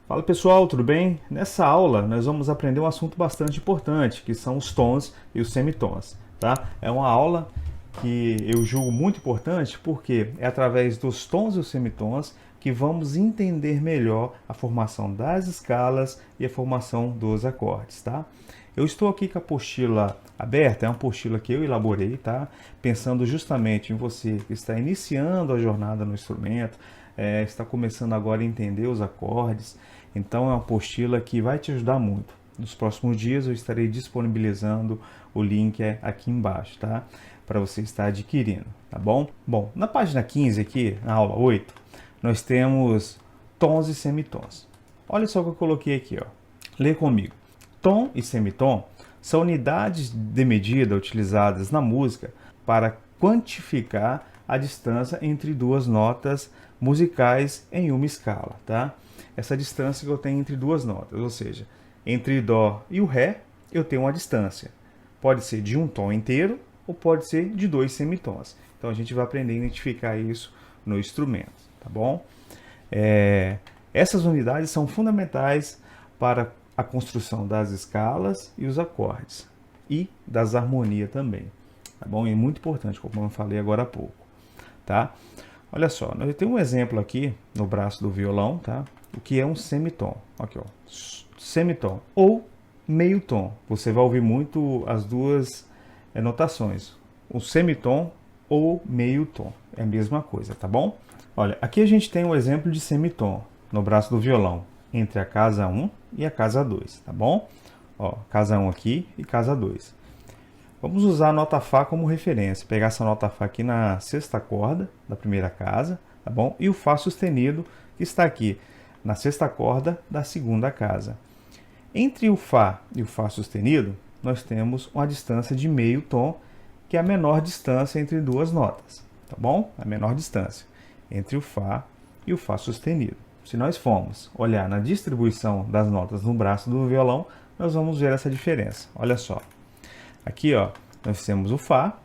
Fala pessoal, tudo bem? Nessa aula nós vamos aprender um assunto bastante importante, que são os tons e os semitons, tá? É uma aula que eu julgo muito importante porque é através dos tons e os semitons que vamos entender melhor a formação das escalas e a formação dos acordes, tá? Eu estou aqui com a apostila aberta, é uma apostila que eu elaborei, tá? Pensando justamente em você que está iniciando a jornada no instrumento, está começando agora a entender os acordes. Então é uma apostila que vai te ajudar muito. Nos próximos dias eu estarei disponibilizando o link aqui embaixo, tá? Para você estar adquirindo, tá bom? Bom, na página 15 aqui, na aula 8, nós temos tons e semitons. Olha só o que eu coloquei aqui, ó. Lê comigo. Tom e semitom são unidades de medida utilizadas na música para quantificar a distância entre duas notas musicais em uma escala, tá? Essa distância que eu tenho entre duas notas, ou seja, entre Dó e o Ré, eu tenho uma distância. Pode ser de um tom inteiro ou pode ser de dois semitons. Então a gente vai aprender a identificar isso no instrumento, tá bom? Essas unidades são fundamentais para a construção das escalas e os acordes e das harmonias também, tá bom? E muito importante, como eu falei agora há pouco, tá? Olha só, eu tenho um exemplo aqui no braço do violão, tá? O que é um semitom? Aqui, ó, semitom ou meio tom. Você vai ouvir muito as duas notações, o semitom ou meio tom. É a mesma coisa, tá bom? Olha, aqui a gente tem um exemplo de semitom no braço do violão, entre a casa 1 e a casa 2, tá bom? Ó, casa 1 aqui e casa 2. Vamos usar a nota Fá como referência. Pegar essa nota Fá aqui na sexta corda da primeira casa, tá bom? E o Fá sustenido que está aqui na sexta corda da segunda casa. Entre o Fá e o Fá sustenido, nós temos uma distância de meio tom, que é a menor distância entre duas notas, tá bom? A menor distância entre o Fá e o Fá sustenido. Se nós formos olhar na distribuição das notas no braço do violão, nós vamos ver essa diferença. Olha só. Aqui, ó, nós temos o Fá,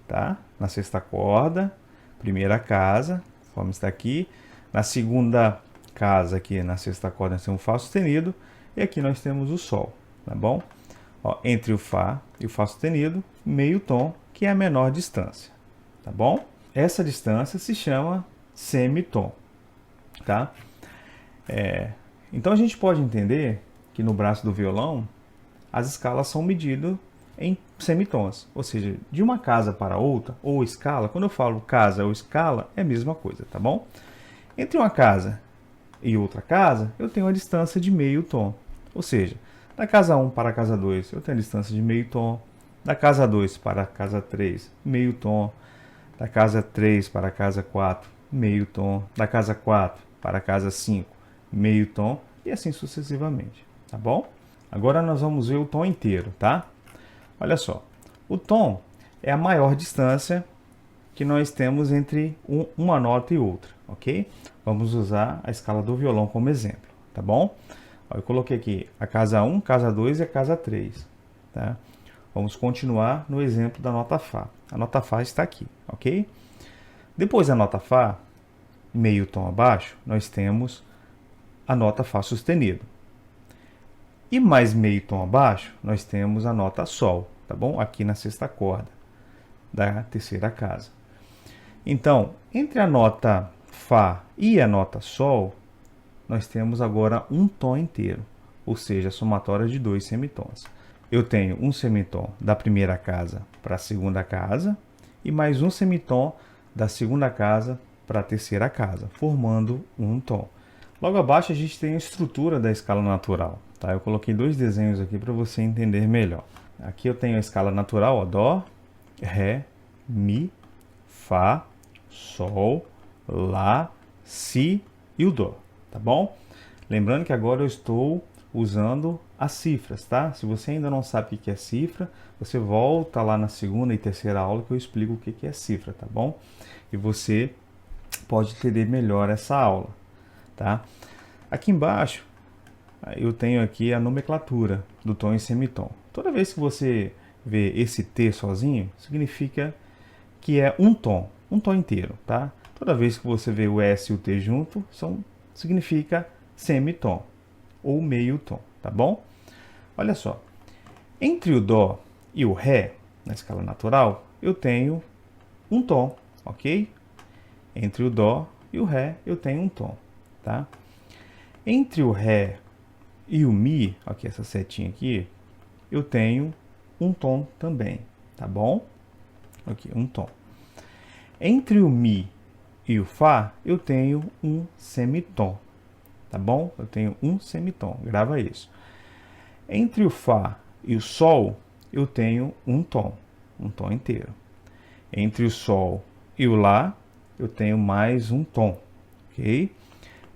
tá? Na sexta corda, primeira casa, como está aqui. Na segunda casa, aqui na sexta corda, nós temos o Fá sustenido. E aqui nós temos o Sol, tá bom? Ó, entre o Fá e o Fá sustenido, meio tom, que é a menor distância, tá bom? Essa distância se chama semitom, tá? Então a gente pode entender que no braço do violão, as escalas são medidas em semitons, ou seja, de uma casa para outra, ou escala, quando eu falo casa ou escala, é a mesma coisa, tá bom? Entre uma casa e outra casa, eu tenho a distância de meio tom, ou seja, da casa 1 para a casa 2, eu tenho a distância de meio tom, da casa 2 para a casa 3, meio tom, da casa 3 para a casa 4, meio tom, da casa 4 para a casa 5, meio tom, e assim sucessivamente, tá bom? Agora nós vamos ver o tom inteiro, tá? Olha só, o tom é a maior distância que nós temos entre uma nota e outra, ok? Vamos usar a escala do violão como exemplo, tá bom? Eu coloquei aqui a casa 1, casa 2 e a casa 3, tá? Vamos continuar no exemplo da nota Fá. A nota Fá está aqui, ok? Depois da nota Fá, meio tom abaixo, nós temos a nota Fá sustenido. E mais meio tom abaixo, nós temos a nota Sol, tá bom? Aqui na sexta corda da terceira casa. Então, entre a nota Fá e a nota Sol, nós temos agora um tom inteiro, ou seja, a somatória de dois semitons. Eu tenho um semitom da primeira casa para a segunda casa e mais um semitom da segunda casa para a terceira casa, formando um tom. Logo abaixo a gente tem a estrutura da escala natural. Tá? Eu coloquei dois desenhos aqui para você entender melhor. Aqui eu tenho a escala natural, ó, Dó, Ré, Mi, Fá, Sol, Lá, Si e o Dó, tá bom? Lembrando que agora eu estou usando as cifras, tá? Se você ainda não sabe o que é cifra, você volta lá na segunda e terceira aula que eu explico o que é cifra, tá bom? E você pode entender melhor essa aula, tá? Aqui embaixo eu tenho aqui a nomenclatura do tom e semitom. Toda vez que você vê esse T sozinho, significa que é um tom inteiro, tá? Toda vez que você vê o S e o T junto, significa semitom, ou meio tom, tá bom? Olha só, entre o dó e o ré, na escala natural, eu tenho um tom, ok? Entre o dó e o ré, eu tenho um tom, tá? Entre o ré e o mi, aqui essa setinha aqui, eu tenho um tom também, tá bom? Aqui, um tom. Entre o mi e o fá, eu tenho um semitom, tá bom? Eu tenho um semitom, grava isso. Entre o fá e o sol, eu tenho um tom inteiro. Entre o sol e o lá, eu tenho mais um tom, ok?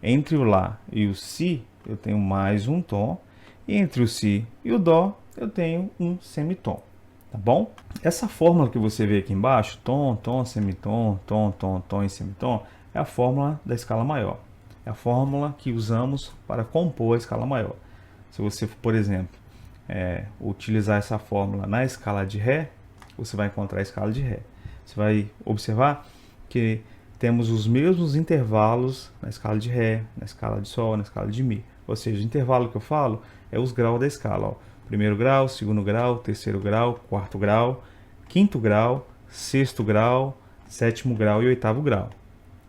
Entre o lá e o si, eu tenho mais um tom. E entre o si e o dó, eu tenho um semitom, tá bom? Essa fórmula que você vê aqui embaixo, tom, tom, semitom, tom, tom, tom e semitom, é a fórmula da escala maior. É a fórmula que usamos para compor a escala maior. Se você, por exemplo, utilizar essa fórmula na escala de Ré, você vai encontrar a escala de Ré. Você vai observar que temos os mesmos intervalos na escala de Ré, na escala de Sol, na escala de Mi. Ou seja, o intervalo que eu falo é os graus da escala. Ó. Primeiro grau, segundo grau, terceiro grau, quarto grau, quinto grau, sexto grau, sétimo grau e oitavo grau.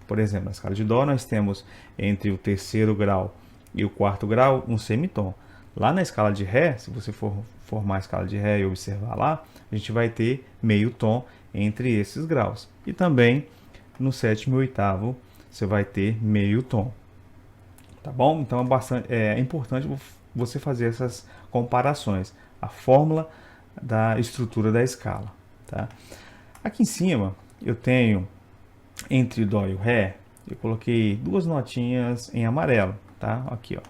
Por exemplo, na escala de Dó nós temos entre o terceiro grau e o quarto grau um semitom. Lá na escala de Ré, se você for formar a escala de Ré e observar lá, a gente vai ter meio tom entre esses graus. E também no sétimo e oitavo você vai ter meio tom. Tá bom? Então é importante você fazer essas comparações. A fórmula da estrutura da escala. Tá? Aqui em cima eu tenho entre o Dó e o Ré, eu coloquei duas notinhas em amarelo. Tá? Aqui, ó.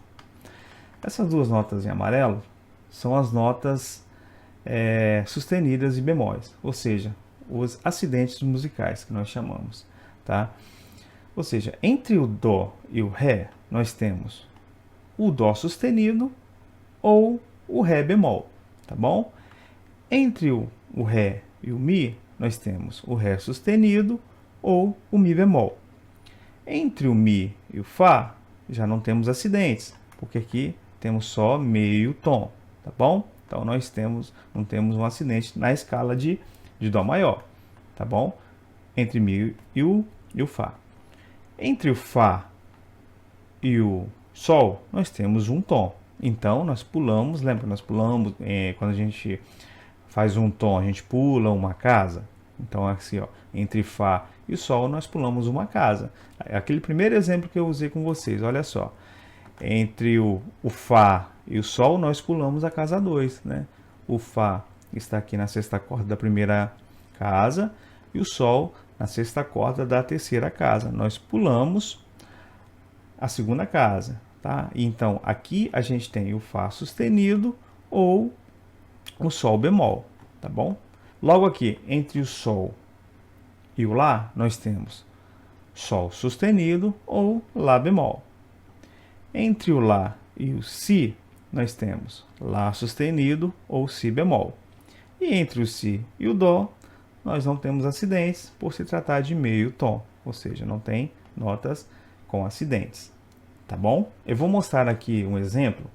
Essas duas notas em amarelo são as notas sustenidas e bemóis, ou seja, os acidentes musicais que nós chamamos, tá? Ou seja, entre o Dó e o Ré, nós temos o Dó sustenido ou o Ré bemol, tá bom? Entre o Ré e o Mi, nós temos o Ré sustenido ou o Mi bemol. Entre o Mi e o Fá, já não temos acidentes, porque aqui temos só meio tom, tá bom? Então nós não temos um acidente na escala de Dó maior, tá bom? Entre Mi e o Fá. Entre o Fá e o Sol, nós temos um tom. Então nós pulamos, lembra? Nós pulamos, quando a gente faz um tom, a gente pula uma casa. Então assim, ó, entre Fá e o Sol nós pulamos uma casa. Aquele primeiro exemplo que eu usei com vocês, olha só. Entre o Fá e o Sol, nós pulamos a casa 2, né? O Fá está aqui na sexta corda da primeira casa e o Sol na sexta corda da terceira casa. Nós pulamos a segunda casa, tá? Então, aqui a gente tem o Fá sustenido ou o Sol bemol, tá bom? Logo aqui, entre o Sol e o Lá, nós temos Sol sustenido ou Lá bemol. Entre o Lá e o Si, nós temos Lá sustenido ou Si bemol. E entre o Si e o Dó, nós não temos acidentes por se tratar de meio tom, ou seja, não tem notas com acidentes. Tá bom? Eu vou mostrar aqui um exemplo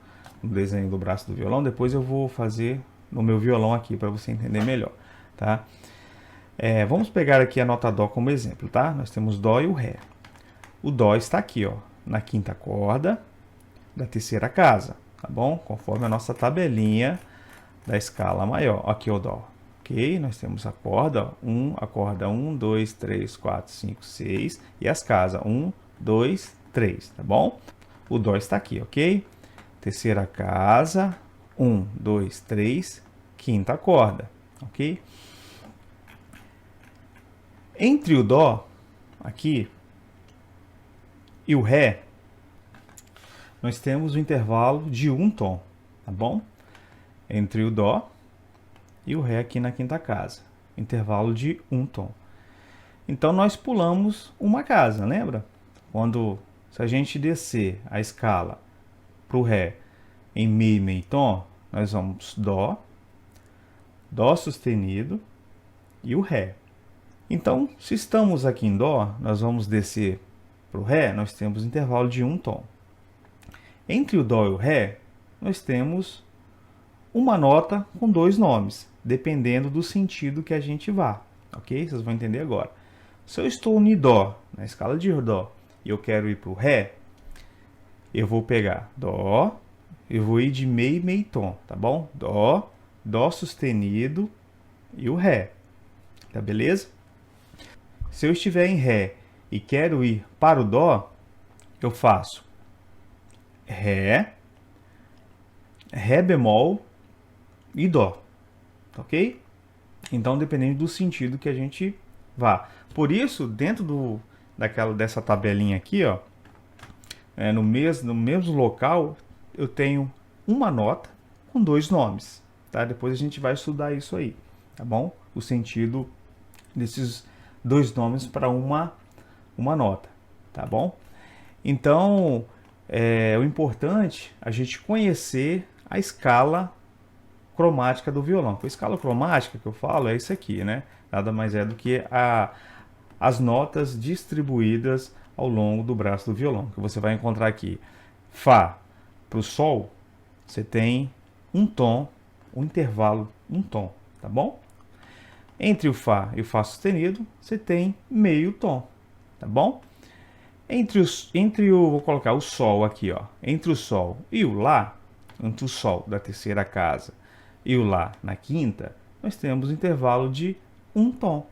no desenho do braço do violão, depois eu vou fazer no meu violão aqui para você entender melhor. Tá? Vamos pegar aqui a nota Dó como exemplo, tá? Nós temos Dó e o Ré. O Dó está aqui, ó, na quinta corda da terceira casa, tá bom? Conforme a nossa tabelinha da escala maior. Aqui é o Dó, ok? Nós temos a corda 1, 2, 3, 4, 5, 6 e as casas 1, 2, 3, tá bom? O Dó está aqui, ok? Terceira casa, 1, 2, 3, quinta corda, ok? Entre o Dó, aqui, e o Ré, nós temos o intervalo de um tom, tá bom? Entre o Dó e o Ré aqui na quinta casa, intervalo de um tom. Então nós pulamos uma casa, lembra? Se a gente descer a escala para o Ré em Mi e meio tom, nós vamos Dó, Dó sustenido e o Ré. Então, se estamos aqui em Dó, nós vamos descer para o Ré, nós temos intervalo de um tom. Entre o Dó e o Ré, nós temos uma nota com dois nomes, dependendo do sentido que a gente vá, ok? Vocês vão entender agora. Se eu estou em Dó, na escala de Dó, e eu quero ir para o Ré, eu vou pegar Dó, eu vou ir de meio e meio tom, tá bom? Dó, Dó sustenido e o Ré, tá beleza? Se eu estiver em Ré e quero ir para o Dó, eu faço Ré, Ré bemol e Dó, ok? Então, dependendo do sentido que a gente vá. Por isso, dentro dessa tabelinha aqui, ó, no mesmo local, eu tenho uma nota com dois nomes, tá? Depois a gente vai estudar isso aí, tá bom? O sentido desses dois nomes para uma nota, tá bom? Então, o importante é a gente conhecer a escala cromática do violão. A escala cromática que eu falo é isso aqui, né? Nada mais é do que as notas distribuídas ao longo do braço do violão, que você vai encontrar aqui. Fá para o Sol, você tem um tom, um intervalo, um tom, tá bom? Entre o Fá e o Fá sustenido, você tem meio tom, tá bom? Vou colocar o Sol aqui, ó. Entre o Sol e o Lá, entre o Sol da terceira casa e o Lá na quinta, nós temos um intervalo de um tom.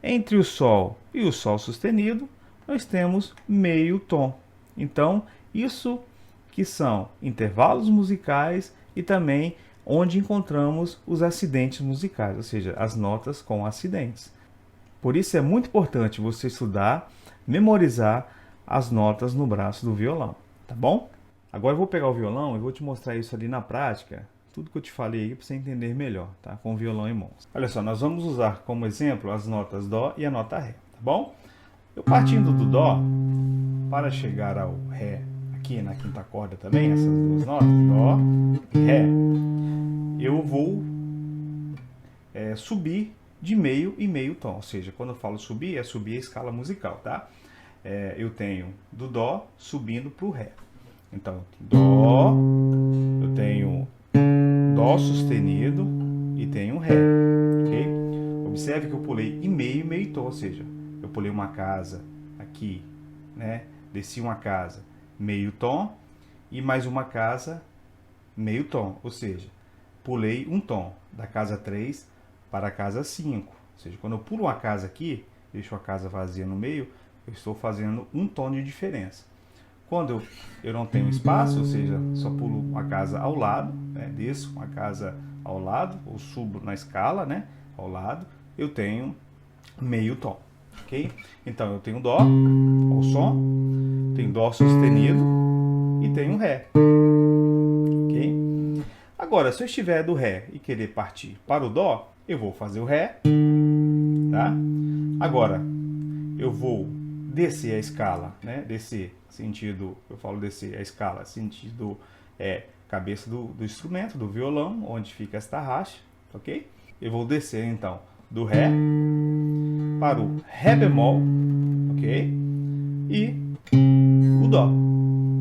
Entre o Sol e o Sol sustenido, nós temos meio tom. Então, isso que são intervalos musicais e também onde encontramos os acidentes musicais, ou seja, as notas com acidentes. Por isso é muito importante você estudar, memorizar as notas no braço do violão, tá bom? Agora eu vou pegar o violão e vou te mostrar isso ali na prática, tudo que eu te falei aí para você entender melhor, tá? Com o violão em mãos. Olha só, nós vamos usar como exemplo as notas Dó e a nota Ré, tá bom? Eu partindo do Dó, para chegar ao Ré, aqui na quinta corda também, essas duas notas, Dó e Ré, eu vou subir de meio e meio tom, ou seja, quando eu falo subir, é subir a escala musical, tá? Eu tenho do Dó subindo para o Ré. Então, Dó, eu tenho Dó sustenido e tenho Ré, ok? Observe que eu pulei em meio e meio tom, ou seja, eu pulei uma casa aqui, né? Desci uma casa meio tom e mais uma casa meio tom, ou seja, pulei um tom da casa 3 para a casa 5. Ou seja, quando eu pulo uma casa aqui, deixo a casa vazia no meio, eu estou fazendo um tom de diferença. Quando eu não tenho espaço, ou seja, só pulo uma casa ao lado, né, desço uma casa ao lado, ou subo na escala, né, ao lado, eu tenho meio tom, ok? Então eu tenho Dó, o som, tenho Dó sustenido e tenho Ré, ok? Agora, se eu estiver do Ré e querer partir para o Dó, eu vou fazer o Ré, tá? Agora, eu vou descer a escala, né? Descer, sentido, eu falo descer a escala, sentido cabeça do instrumento, do violão, onde fica esta racha, ok? Eu vou descer, então, do Ré para o Ré bemol, ok? E o Dó,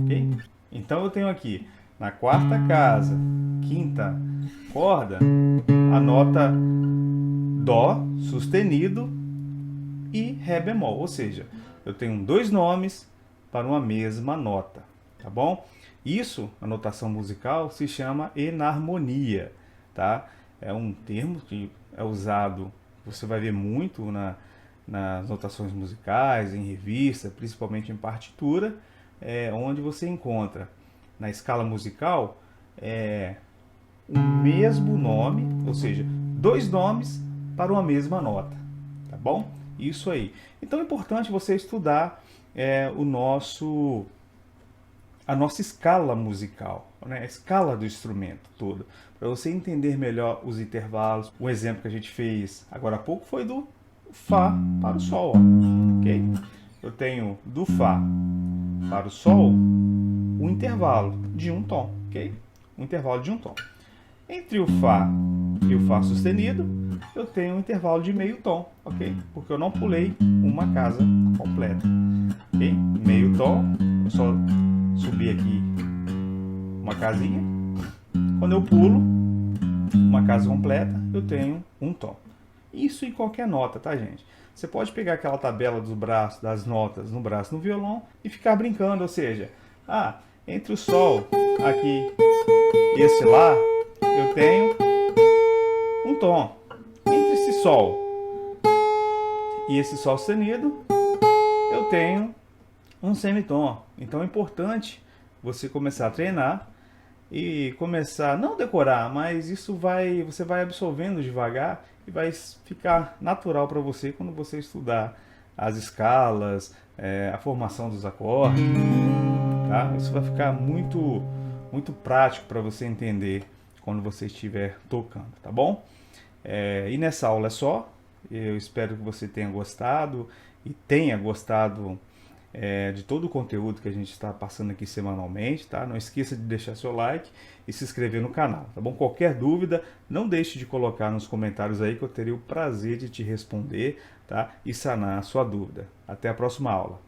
ok? Então eu tenho aqui, na quarta casa, quinta corda, a nota Dó sustenido e Ré bemol, ou seja, eu tenho dois nomes para uma mesma nota, tá bom? Isso, a notação musical, se chama enarmonia, tá? É um termo que é usado, você vai ver muito nas notações musicais, em revista, principalmente em partitura, onde você encontra na escala musical o mesmo nome, ou seja, dois nomes para uma mesma nota, tá bom? Isso aí. Então é importante você estudar a nossa escala musical, né? A escala do instrumento todo, para você entender melhor os intervalos. O exemplo que a gente fez agora há pouco foi do Fá para o Sol, ó, ok? Eu tenho do Fá para o Sol um intervalo de um tom, ok? Um intervalo de um tom. Entre o Fá e o Fá sustenido, eu tenho um intervalo de meio tom, ok? Porque eu não pulei uma casa completa, ok? Meio tom, eu só subi aqui uma casinha. Quando eu pulo uma casa completa, eu tenho um tom. Isso em qualquer nota, tá, gente? Você pode pegar aquela tabela dos braços, das notas no braço no violão e ficar brincando, ou seja, entre o sol aqui e esse lá, eu tenho um tom. Entre esse sol e esse sol sustenido, eu tenho um semitom. Então é importante você começar a treinar e começar, não decorar, mas você vai absorvendo devagar e vai ficar natural para você quando você estudar as escalas, a formação dos acordes, tá? Isso vai ficar muito prático para você entender quando você estiver tocando, tá bom? E nessa aula é só. Eu espero que você tenha gostado e tenha gostado de todo o conteúdo que a gente está passando aqui semanalmente, tá? Não esqueça de deixar seu like e se inscrever no canal, tá bom? Qualquer dúvida, não deixe de colocar nos comentários aí que eu terei o prazer de te responder, tá? E sanar a sua dúvida. Até a próxima aula.